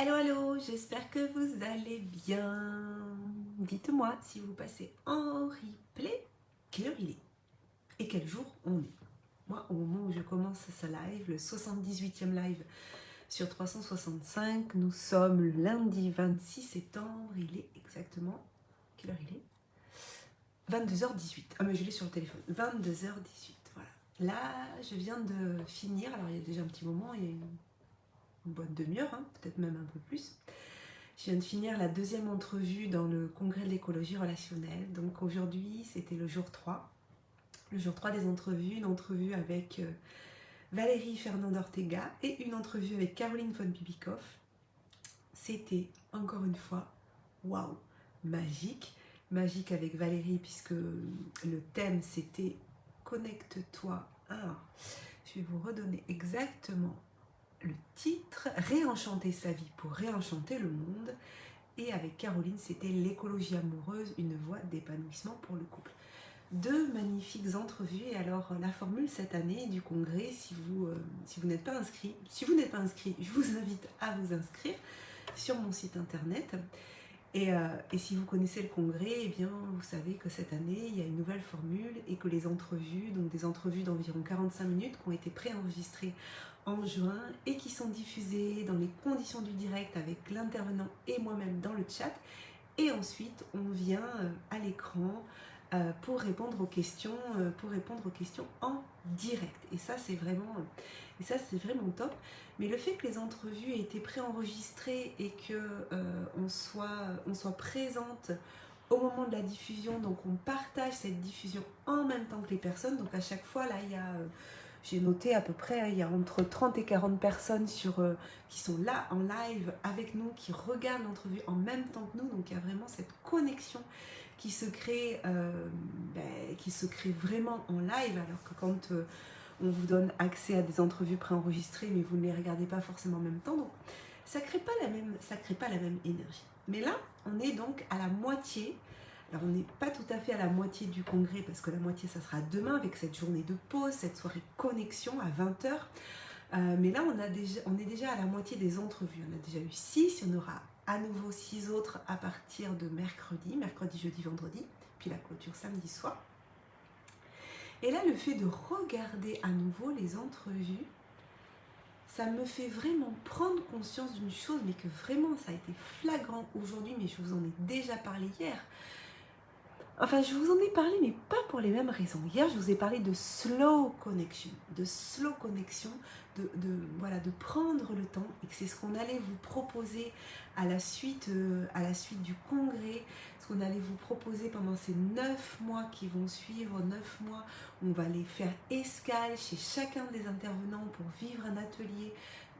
Hello, hello, j'espère que vous allez bien. Dites-moi si vous passez en replay, quelle heure il est et quel jour on est. Moi, au moment où je commence ce live, le 78e live sur 365, nous sommes le lundi 26 septembre. Il est exactement... Quelle heure il est 22h18. Ah mais je l'ai sur le téléphone. 22h18, voilà. Là, je viens de finir, alors il y a déjà un petit moment, il y a une bonne demi-heure, hein, peut-être même un peu plus. Je viens de finir la deuxième entrevue dans le congrès de l'écologie relationnelle. Donc aujourd'hui, c'était le jour 3. Le jour 3 des entrevues, une entrevue avec Valérie Fernand Ortega et une entrevue avec Caroline von Bibikoff. C'était encore une fois, waouh, magique. Magique avec Valérie puisque le thème c'était connecte-toi. Alors, je vais vous redonner exactement le titre, réenchanter sa vie pour réenchanter le monde. Et avec Caroline, c'était l'écologie amoureuse, une voie d'épanouissement pour le couple. Deux magnifiques entrevues. Et alors, la formule cette année du congrès, si vous n'êtes pas inscrit, je vous invite à vous inscrire sur mon site internet. Et si vous connaissez le congrès, eh bien, vous savez que cette année, il y a une nouvelle formule et que les entrevues, donc des entrevues d'environ 45 minutes qui ont été préenregistrées en juin et qui sont diffusées dans les conditions du direct avec l'intervenant et moi-même dans le chat. Et ensuite, on vient à l'écran pour répondre aux questions, en direct. Et ça, c'est vraiment top. Mais le fait que les entrevues aient été préenregistrées et que on soit présente au moment de la diffusion, donc on partage cette diffusion en même temps que les personnes. Donc à chaque fois, là, il y a j'ai noté à peu près, il y a entre 30 et 40 personnes qui sont là en live avec nous, qui regardent l'entrevue en même temps que nous. Donc il y a vraiment cette connexion qui se crée, vraiment en live, alors que quand on vous donne accès à des entrevues préenregistrées, mais vous ne les regardez pas forcément en même temps, donc ça crée pas la même énergie. Mais là, on est donc à la moitié. Alors on n'est pas tout à fait à la moitié du congrès parce que la moitié ça sera demain avec cette journée de pause, cette soirée connexion à 20h. Mais là on est déjà à la moitié des entrevues. On a déjà eu 6, il y en aura à nouveau 6 autres à partir de mercredi, jeudi, vendredi, puis la clôture samedi soir. Et là le fait de regarder à nouveau les entrevues, ça me fait vraiment prendre conscience d'une chose, mais que vraiment ça a été flagrant aujourd'hui, mais je vous en ai déjà parlé hier. Enfin, je vous en ai parlé, mais pas pour les mêmes raisons. Hier, je vous ai parlé de slow connection, de prendre le temps, et que c'est ce qu'on allait vous proposer à la suite du congrès, ce qu'on allait vous proposer pendant ces 9 mois qui vont suivre, 9 mois où on va aller faire escale chez chacun des intervenants pour vivre un atelier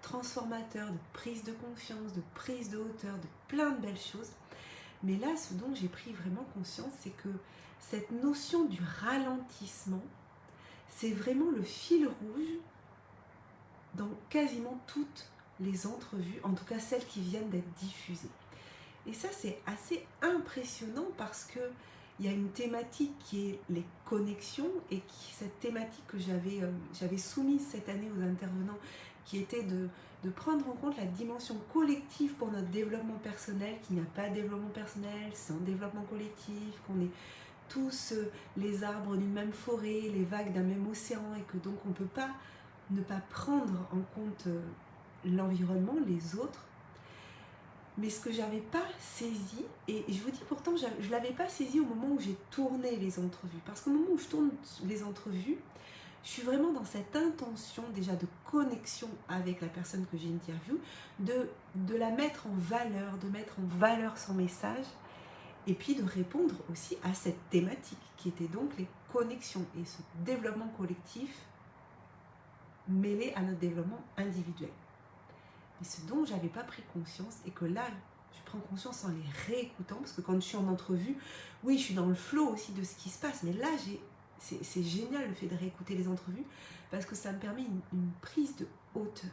transformateur de prise de confiance, de prise de hauteur, de plein de belles choses. Mais là, ce dont j'ai pris vraiment conscience, c'est que cette notion du ralentissement, c'est vraiment le fil rouge dans quasiment toutes les entrevues, en tout cas celles qui viennent d'être diffusées. Et ça, c'est assez impressionnant parce que il y a une thématique qui est les connexions et cette thématique que j'avais soumise cette année aux intervenants, qui était de prendre en compte la dimension collective pour notre développement personnel, qu'il n'y a pas de développement personnel sans développement collectif, qu'on est tous les arbres d'une même forêt, les vagues d'un même océan, et que donc on ne peut pas ne pas prendre en compte l'environnement, les autres. Mais ce que j'avais pas saisi, et je vous dis pourtant je l'avais pas saisi au moment où j'ai tourné les entrevues, parce qu'au moment où je tourne les entrevues, je suis vraiment dans cette intention déjà de connexion avec la personne que j'interviewe, de la mettre en valeur, de mettre en valeur son message, et puis de répondre aussi à cette thématique qui était donc les connexions et ce développement collectif mêlé à notre développement individuel. Mais ce dont j'avais pas pris conscience, et que là je prends conscience en les réécoutant, parce que quand je suis en entrevue, oui, je suis dans le flow aussi de ce qui se passe, mais là c'est génial le fait de réécouter les entrevues, parce que ça me permet une prise de hauteur.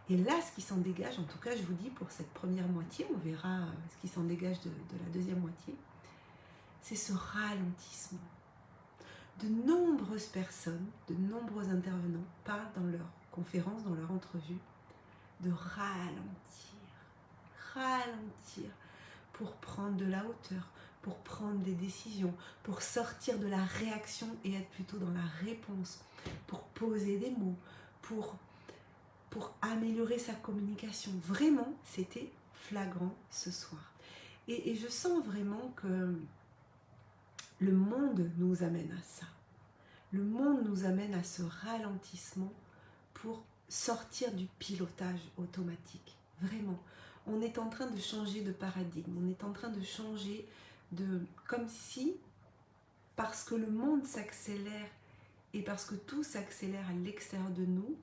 Et là, ce qui s'en dégage, en tout cas, je vous dis pour cette première moitié, on verra ce qui s'en dégage de la deuxième moitié, c'est ce ralentissement. De nombreuses personnes, de nombreux intervenants parlent dans leurs conférences, dans leurs entrevues, de ralentir. ralentir pour prendre de la hauteur, pour prendre des décisions, pour sortir de la réaction et être plutôt dans la réponse, pour poser des mots, pour améliorer sa communication. Vraiment, c'était flagrant ce soir. Et je sens vraiment que le monde nous amène à ça. Le monde nous amène à ce ralentissement pour sortir du pilotage automatique. Vraiment. On est en train de changer de paradigme. On est en train de changer de... Comme si, parce que le monde s'accélère et parce que tout s'accélère à l'extérieur de nous,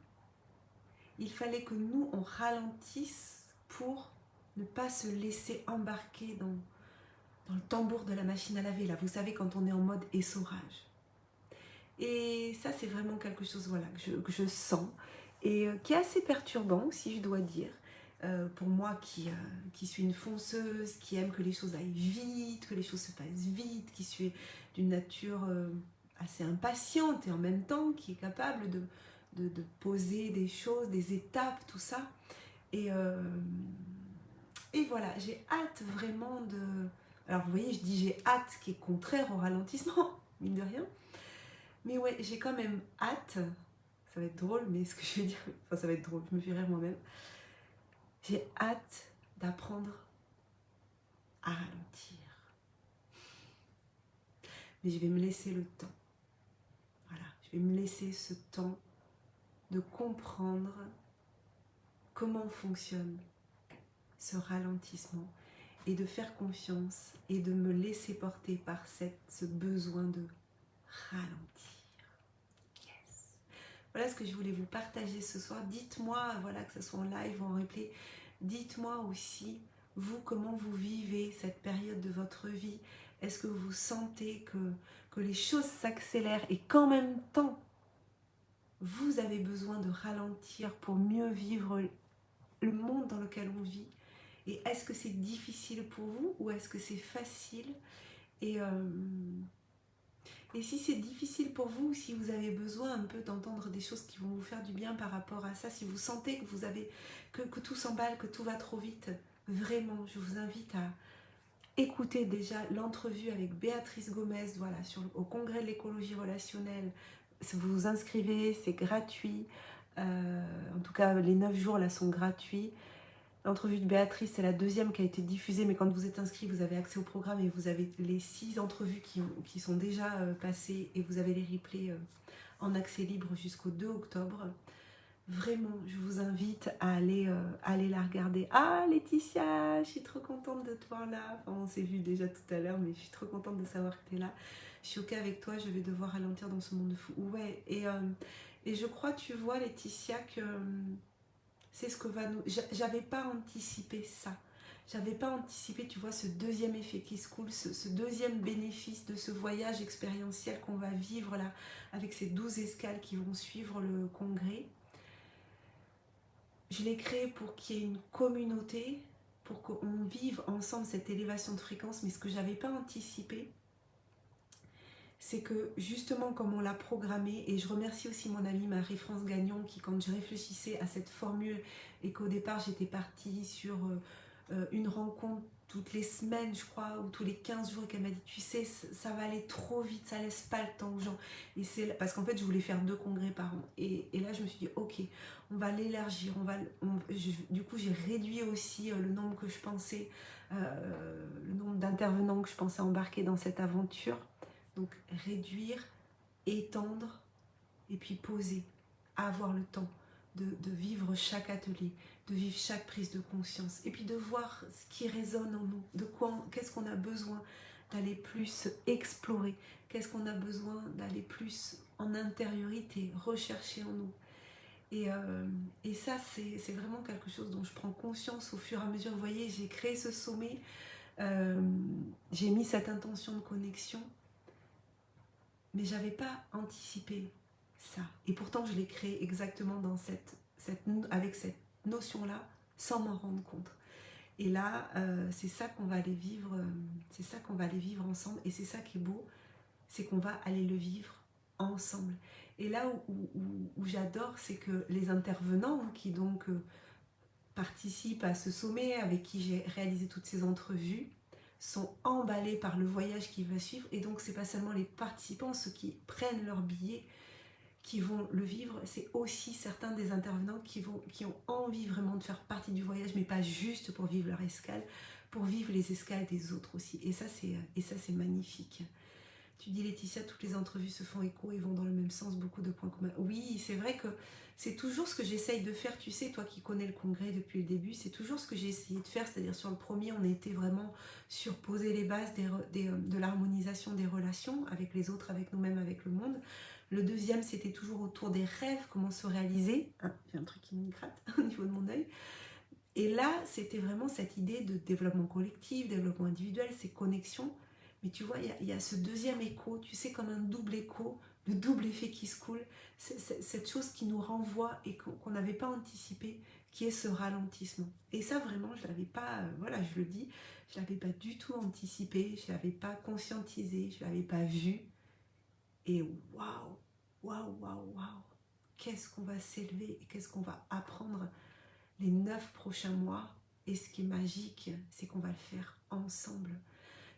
il fallait que nous, on ralentisse pour ne pas se laisser embarquer dans le tambour de la machine à laver. Là, vous savez, quand on est en mode essorage. Et ça, c'est vraiment quelque chose voilà, que je sens et qui est assez perturbant, si je dois dire. Pour moi qui suis une fonceuse, qui aime que les choses aillent vite, que les choses se passent vite, qui suis d'une nature assez impatiente et en même temps qui est capable de poser des choses, des étapes, tout ça. Et voilà, j'ai hâte vraiment de... Alors vous voyez, je dis j'ai hâte, qui est contraire au ralentissement, mine de rien. Mais ouais, j'ai quand même hâte, ça va être drôle, mais ce que je vais dire, enfin ça va être drôle, je me fais rire moi-même. J'ai hâte d'apprendre à ralentir. Mais je vais me laisser le temps. Voilà, je vais me laisser ce temps de comprendre comment fonctionne ce ralentissement et de faire confiance et de me laisser porter par ce besoin de ralentir. Yes. Voilà ce que je voulais vous partager ce soir. Dites-moi, voilà, que ce soit en live ou en replay, dites-moi aussi, vous, comment vous vivez cette période de votre vie. Est-ce que vous sentez que les choses s'accélèrent et qu'en même temps, vous avez besoin de ralentir pour mieux vivre le monde dans lequel on vit? Et est-ce que c'est difficile pour vous ou est-ce que c'est facile? Et si c'est difficile pour vous, si vous avez besoin un peu d'entendre des choses qui vont vous faire du bien par rapport à ça, si vous sentez que vous avez que tout s'emballe, que tout va trop vite, vraiment, je vous invite à écouter déjà l'entrevue avec Béatrice Gomez, voilà, au congrès de l'écologie relationnelle. Vous vous inscrivez, c'est gratuit. En tout cas, les 9 jours là sont gratuits. L'entrevue de Béatrice, c'est la deuxième qui a été diffusée, mais quand vous êtes inscrit, vous avez accès au programme et vous avez les 6 entrevues qui sont déjà passées et vous avez les replays en accès libre jusqu'au 2 octobre. Vraiment, je vous invite à aller la regarder. Ah, Laetitia, je suis trop contente de te voir là. Enfin, on s'est vu déjà tout à l'heure, mais je suis trop contente de savoir que tu es là. Je suis ok avec toi, je vais devoir ralentir dans ce monde de fou. Ouais, et je crois, tu vois, Laetitia, que... c'est ce que va nous... J'avais pas anticipé ça. J'avais pas anticipé, tu vois, ce deuxième effet qui se coule, ce deuxième bénéfice de ce voyage expérientiel qu'on va vivre là, avec ces 12 escales qui vont suivre le congrès. Je l'ai créé pour qu'il y ait une communauté, pour qu'on vive ensemble cette élévation de fréquence, mais ce que j'avais pas anticipé, c'est que justement comme on l'a programmé, et je remercie aussi mon amie Marie-France Gagnon qui, quand je réfléchissais à cette formule et qu'au départ j'étais partie sur une rencontre toutes les semaines je crois, ou tous les 15 jours, et qu'elle m'a dit tu sais ça va aller trop vite, ça laisse pas le temps aux gens, et c'est parce qu'en fait je voulais faire 2 congrès par an, et là je me suis dit ok, on va l'élargir, du coup j'ai réduit aussi le nombre que je pensais, le nombre d'intervenants que je pensais embarquer dans cette aventure. Donc réduire, étendre et puis poser, avoir le temps de vivre chaque atelier, de vivre chaque prise de conscience et puis de voir ce qui résonne en nous, qu'est-ce qu'on a besoin d'aller plus explorer, qu'est-ce qu'on a besoin d'aller plus en intériorité, rechercher en nous. Et ça, c'est vraiment quelque chose dont je prends conscience au fur et à mesure. Vous voyez, j'ai créé ce sommet, j'ai mis cette intention de connexion, mais j'avais pas anticipé ça. Et pourtant, je l'ai créé exactement dans avec cette notion-là, sans m'en rendre compte. Et là, c'est ça qu'on va aller vivre, c'est ça qu'on va aller vivre ensemble. Et c'est ça qui est beau, c'est qu'on va aller le vivre ensemble. Et là où j'adore, c'est que les intervenants qui donc participent à ce sommet, avec qui j'ai réalisé toutes ces entrevues, sont emballés par le voyage qui va suivre. Et donc, c'est pas seulement les participants, ceux qui prennent leur billet, qui vont le vivre, c'est aussi certains des intervenants qui ont envie vraiment de faire partie du voyage, mais pas juste pour vivre leur escale, pour vivre les escales des autres aussi. Et ça, c'est magnifique. Tu dis Laetitia, toutes les entrevues se font écho et vont dans le même sens, beaucoup de points communs. Oui, c'est vrai que c'est toujours ce que j'essaye de faire, tu sais, toi qui connais le congrès depuis le début, c'est toujours ce que j'ai essayé de faire, c'est-à-dire sur le premier, on était vraiment sur poser les bases de l'harmonisation des relations avec les autres, avec nous-mêmes, avec le monde. Le deuxième, c'était toujours autour des rêves, comment se réaliser. Ah, j'ai un truc qui me gratte au niveau de mon œil. Et là, c'était vraiment cette idée de développement collectif, développement individuel, ces connexions. Mais tu vois, il y a ce deuxième écho, tu sais, comme un double écho, le double effet qui se coule, cette chose qui nous renvoie et qu'on n'avait pas anticipé, qui est ce ralentissement. Et ça, vraiment, je ne l'avais pas, voilà, je le dis, je ne l'avais pas du tout anticipé, je ne l'avais pas conscientisé, je ne l'avais pas vu. Et waouh, waouh, waouh, waouh, qu'est-ce qu'on va s'élever et qu'est-ce qu'on va apprendre les 9 prochains mois. Et ce qui est magique, c'est qu'on va le faire ensemble.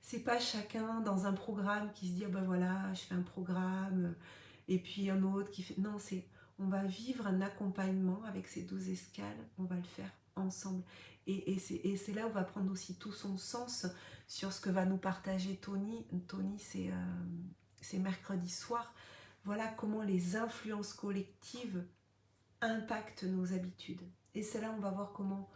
C'est pas chacun dans un programme qui se dit, oh ben voilà, je fais un programme, et puis un autre qui fait... Non, c'est on va vivre un accompagnement avec ces 12 escales, on va le faire ensemble. Et c'est là où va prendre aussi tout son sens sur ce que va nous partager Tony. Tony, c'est mercredi soir. Voilà comment les influences collectives impactent nos habitudes. Et c'est là où on va voir comment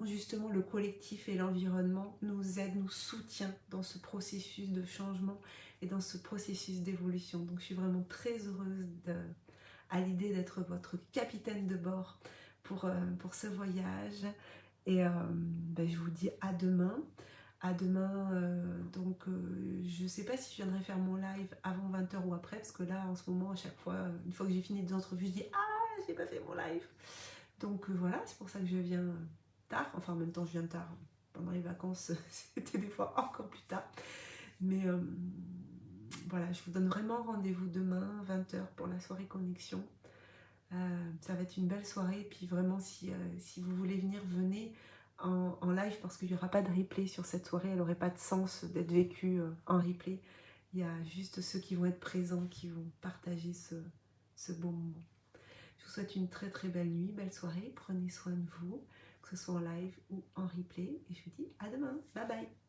justement le collectif et l'environnement nous aident, nous soutiennent dans ce processus de changement et dans ce processus d'évolution. Donc je suis vraiment très heureuse à l'idée d'être votre capitaine de bord pour ce voyage. Et ben, je vous dis à demain. À demain, je ne sais pas si je viendrai faire mon live avant 20h ou après, parce que là, en ce moment, à chaque fois, une fois que j'ai fini des entrevues, je dis « Ah, j'ai pas fait mon live !» Donc voilà, c'est pour ça que je viens tard. Enfin, en même temps, je viens tard. Pendant les vacances, c'était des fois encore plus tard. Mais voilà, je vous donne vraiment rendez-vous demain, 20h, pour la soirée connexion. Ça va être une belle soirée. Et puis vraiment, si vous voulez venir, venez en live, parce qu'il n'y aura pas de replay sur cette soirée. Elle n'aurait pas de sens d'être vécue en replay. Il y a juste ceux qui vont être présents, qui vont partager ce beau moment. Je vous souhaite une très très belle nuit, belle soirée. Prenez soin de vous, que ce soit en live ou en replay. Et je vous dis à demain. Bye bye.